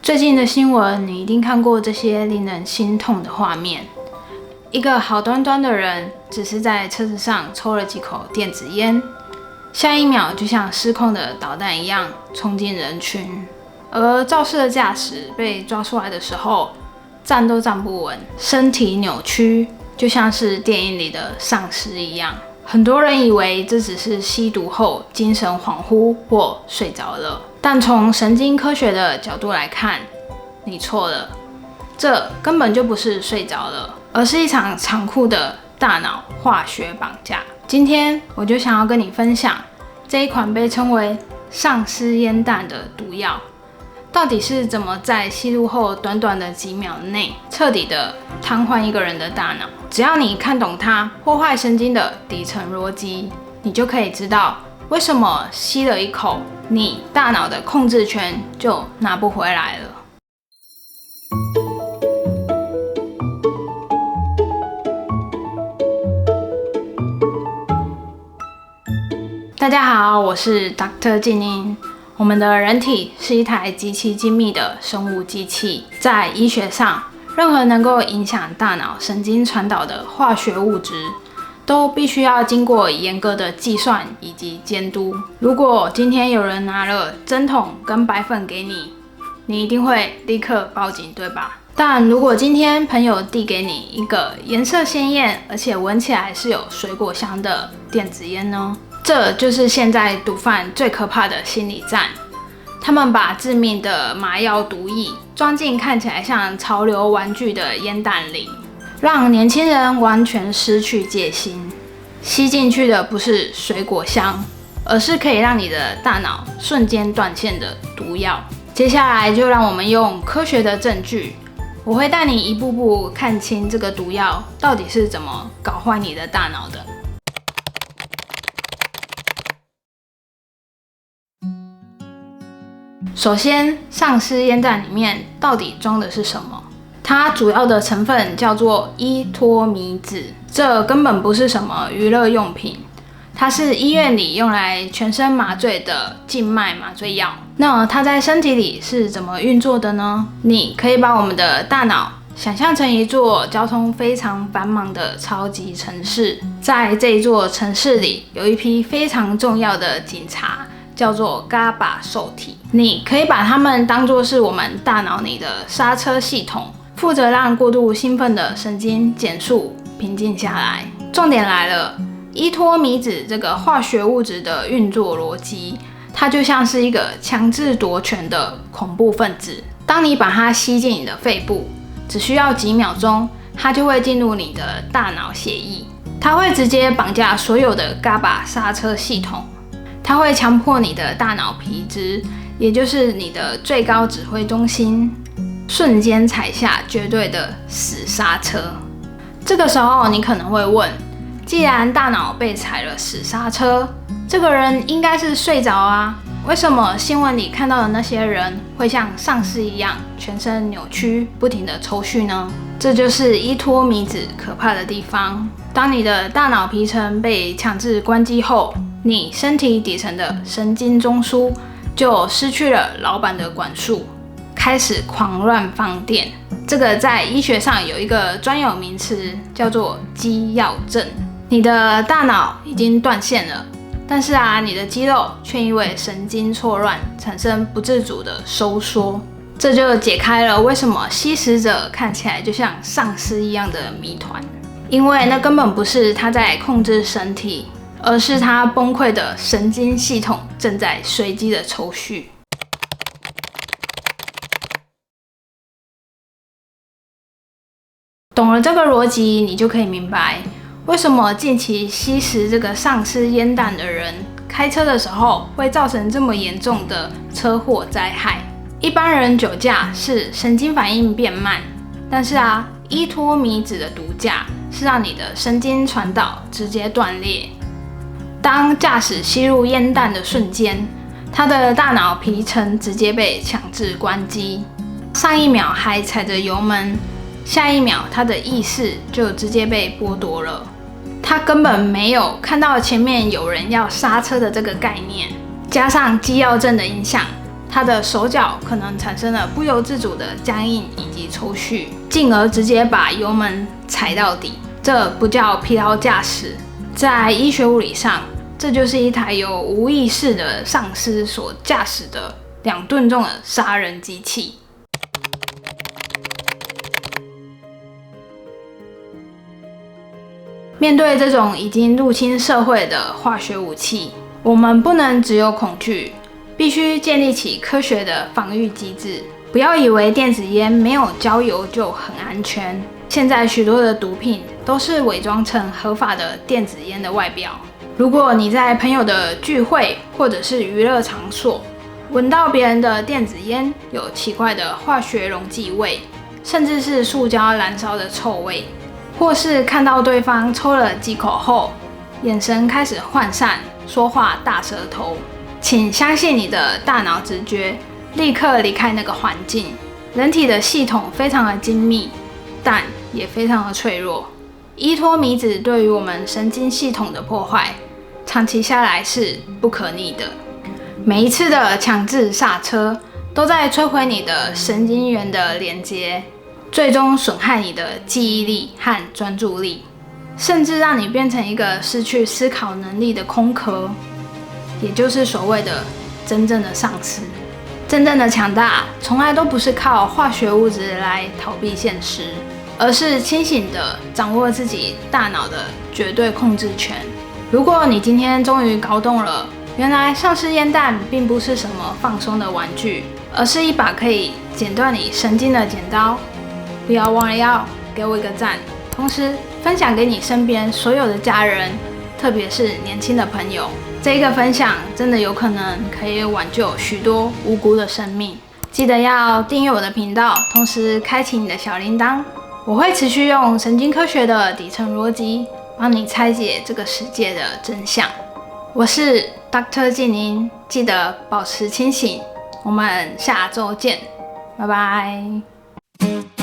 最近的新聞，你一定看過這些令人心痛的畫面。一個好端端的人，只是在車子上抽了幾口電子煙，下一秒就像失控的導彈一樣衝進人群。而肇事的駕駛被抓出來的時候，站都站不穩，身體扭曲，就像是電影裡的喪屍一樣。很多人以為這只是吸毒後精神恍惚或睡着了，但從神經科學的角度來看，你錯了，這根本就不是睡着了，而是一場殘酷的大腦化學綁架。今天我就想要跟你分享這一款被稱為喪屍煙彈的毒藥，到底是怎麼在吸入後短短的幾秒內徹底的癱瘓一個人的大腦。只要你看懂它破壞神經的底層邏輯，你就可以知道為什麼吸了一口，你大腦的控制權就拿不回來了。大家好，我是 Dr. 靜音。我們的人體是一台極其精密的生物機器，在醫學上，任何能夠影響大腦神經傳導的化學物質，都必須要經過嚴格的計算以及監督。如果今天有人拿了針筒跟白粉給你，你一定會立刻報警，對吧？但如果今天朋友遞給你一個顏色鮮豔，而且聞起來是有水果香的電子菸呢？這就是現在毒販最可怕的心理戰。他們把致命的麻藥毒液裝進看起來像潮流玩具的煙彈裡，讓年輕人完全失去戒心。吸進去的不是水果香，而是可以讓你的大腦瞬間斷線的毒藥。接下來就讓我們用科學的證據，我會帶你一步步看清這個毒藥到底是怎麼搞壞你的大腦的。首先，喪屍煙彈裡面到底裝的是什麼？它主要的成分叫做依托米酯，這根本不是什麼娛樂用品，它是醫院裡用來全身麻醉的靜脈麻醉藥。那它在身體裡是怎麼運作的呢？你可以把我們的大腦想象成一座交通非常繁忙的超級城市，在這一座城市裡有一批非常重要的警察，叫做 GABA 受體，你可以把它們當作是我們大腦裡的剎車系統，負責讓過度興奮的神經減速、平靜下來。重點來了，依托米酯這個化學物質的運作邏輯，它就像是一個強制奪權的恐怖分子。當你把它吸進你的肺部，只需要幾秒鐘，它就會進入你的大腦血液，它會直接綁架所有的 GABA 剎車系統。它會強迫你的大腦皮質，也就是你的最高指揮中心，瞬間踩下絕對的死剎車。這個時候你可能會問，既然大腦被踩了死剎車，這個人應該是睡着啊，為什麼新聞裡看到的那些人會像喪屍一樣全身扭曲，不停地抽搐呢？這就是依托米酯可怕的地方。當你的大腦皮層被強制關機後，你身體底層的神經中樞就失去了老闆的管束，開始狂亂放電。這個在醫學上有一個專有名詞，叫做肌藥症。你的大腦已經斷線了，但是你的肌肉卻因為神經錯亂產生不自主的收縮。這就解開了為什麼吸食者看起來就像喪屍一樣的謎團，因為那根本不是他在控制身體，而是他崩潰的神經系統正在隨機的抽搐。懂了這個邏輯，你就可以明白為什麼近期吸食這個喪屍煙彈的人開車的時候會造成這麼嚴重的車禍災害。一般人酒駕是神經反應變慢，但是依托米酯的毒駕是讓你的神經傳導直接斷裂。當駕駛吸入煙彈的瞬間，他的大腦皮層直接被強制關機。上一秒還踩着油門，下一秒他的意識就直接被剝奪了。他根本沒有看到前面有人要剎車的這個概念。加上肌藥症的影響，他的手腳可能產生了不由自主的僵硬以及抽搐，進而直接把油門踩到底。這不叫疲勞駕駛，在醫學物理上，這就是一台由無意識的上司所駕駛的2噸重的殺人機器。面對這種已經入侵社會的化學武器，我們不能只有恐懼，必須建立起科學的防禦機制。不要以為電子菸沒有焦油就很安全。現在許多的毒品都是偽裝成合法的電子菸的外表。如果你在朋友的聚會或者是娛樂場所，聞到別人的電子菸有奇怪的化學溶劑味，甚至是塑膠燃燒的臭味，或是看到對方抽了幾口後，眼神開始渙散，說話大舌頭，請相信你的大腦直覺，立刻離開那個環境。人體的系統非常的精密，但也非常的脆弱。依托米酯對於我們神經系統的破壞，長期下來是不可逆的。每一次的強制剎車，都在摧毀你的神經元的連接，最終損害你的記憶力和專注力，甚至讓你變成一個失去思考能力的空殼，也就是所謂的真正的喪屍。真正的強大，從來都不是靠化學物質來逃避現實，而是清醒地掌握自己大腦的絕對控制權。如果你今天終於搞懂了，原來喪屍煙彈並不是什麼放鬆的玩具，而是一把可以剪斷你神經的剪刀，不要忘了要給我一個讚，同時分享給你身邊所有的家人，特別是年輕的朋友。這一個分享真的有可能可以挽救許多無辜的生命。記得要訂閱我的頻道，同時開啟你的小鈴鐺。我會持續用神經科學的底層邏輯，幫你拆解這個世界的真相。我是 Dr. 靜寧，記得保持清醒。我們下周見，拜拜。